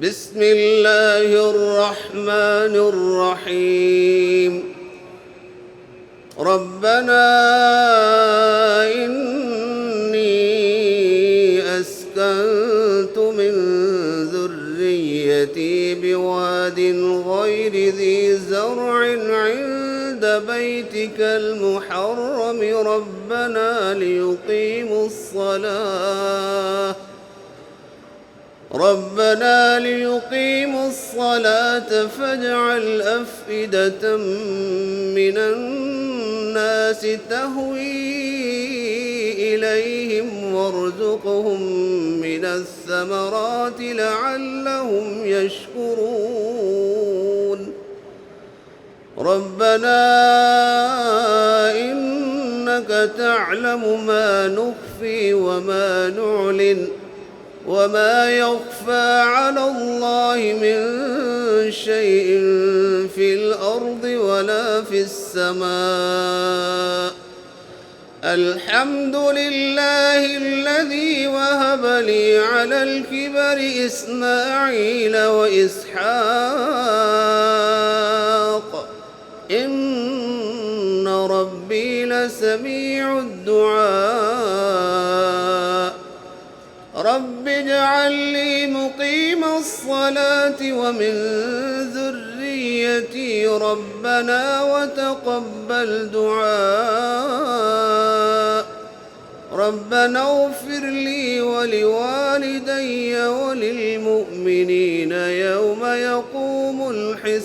بسم الله الرحمن الرحيم. ربنا إني أسكنت من ذريتي بواد غير ذي زرع عند بيتك المحرم ربنا ليقيموا الصلاة فاجعل أفئدة من الناس تهوي إليهم وارزقهم من الثمرات لعلهم يشكرون. ربنا إنك تعلم ما نخفي وما نعلن وما يخفى على الله من شيء في الأرض ولا في السماء. الحمد لله الذي وهب لي على الكبر إسماعيل وإسحاق إن ربي لسميع الدعاء. رب اجعل لي مقيم الصلاة ومن ذريتي ربنا وتقبل دعاء. ربنا اغفر لي ولوالدي وللمؤمنين يوم يقوم الحساب.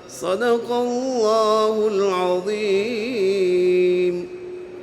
صدق الله العظيم.